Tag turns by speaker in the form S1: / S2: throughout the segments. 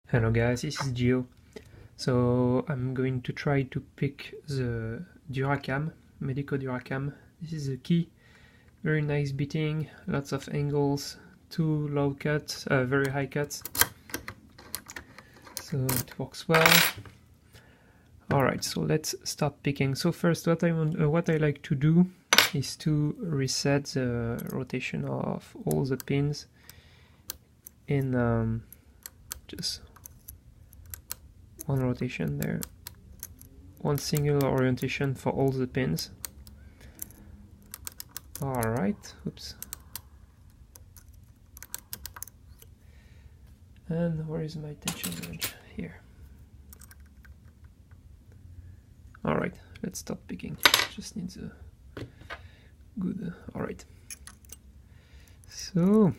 S1: Hello guys, this is Gio. So I'm going to try to pick the Duracam, Medeco Duracam. This is the key. Very nice beating, lots of angles, 2 low cuts, very high cuts. So it works well. Alright, so let's start picking. So first what I like to do is to reset the rotation of all the pins in just one rotation there, one single orientation for all the pins. Alright, oops. And where is my tension wrench? Here. Alright, let's start picking. Just needs a good. Alright. So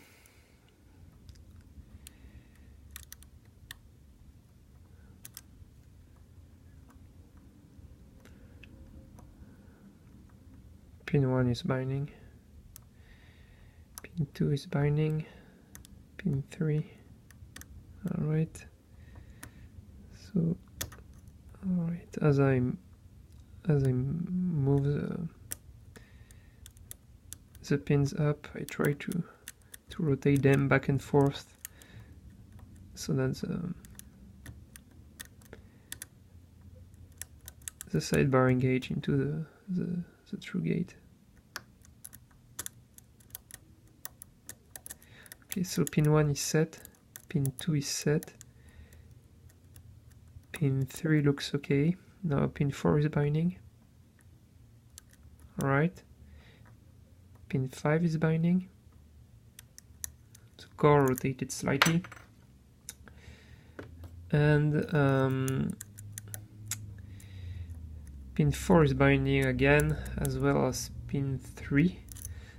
S1: pin 1 is binding, pin 2 is binding, pin 3. Alright. So alright, as I move the pins up, I try to rotate them back and forth so that the sidebar engage into the true gate. Okay, so pin 1 is set, pin 2 is set, pin 3 looks okay. Now pin 4 is binding. Alright. Pin 5 is binding. The core rotated slightly. And pin 4 is binding again, as well as pin 3.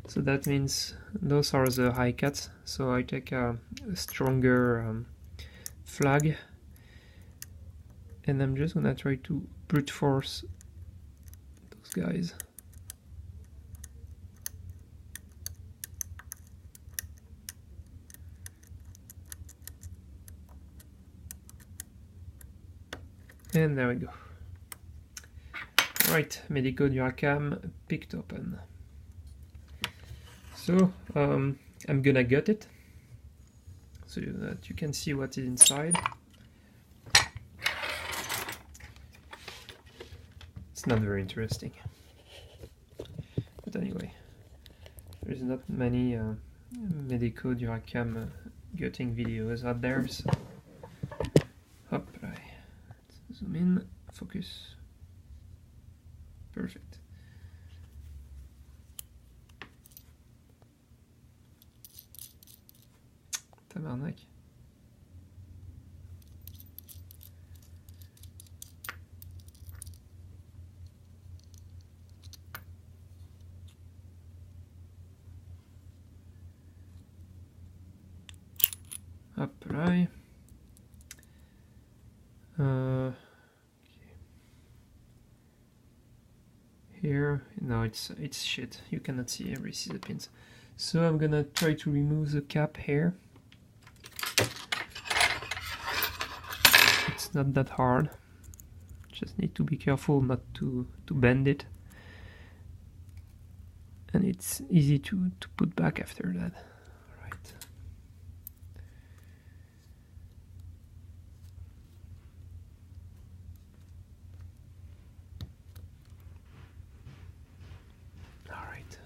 S1: So that means those are the high cuts. So I take a stronger flag, and I'm just gonna try to brute force those guys. And there we go. Right, Medeco Duracam picked open. So I'm gonna gut it so that you can see what is inside. It's not very interesting, but anyway, there's not many Medeco Duracam gutting videos out there, so hop, let's zoom in, focus, perfect. Tabarnak. Hop, right. Okay. Here, no, it's shit. You cannot see every the pins. So I'm gonna try to remove the cap here. It's not that hard. Just need to be careful not to bend it. And it's easy to put back after that. Alright. Alright.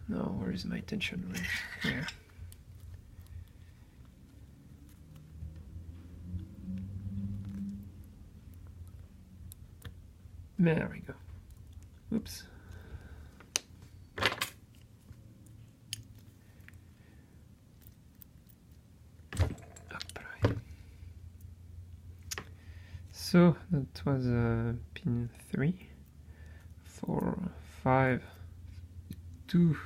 S1: Now where is my tension wrench? Here. There we go. Oops. So that was pin 3, 4, 5, 2,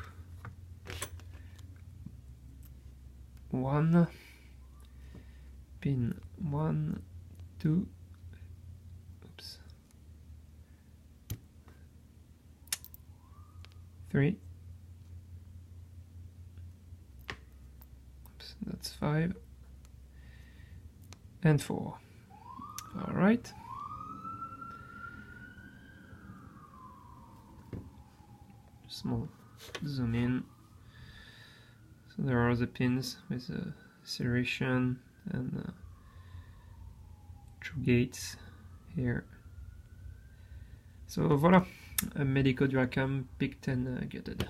S1: 1, pin 1, 2, oops, 3, oops, that's 5, and 4. Alright. Small zoom in. So there are the pins with the serration and true gates here. So voila, a Medeco Duracam picked and gutted.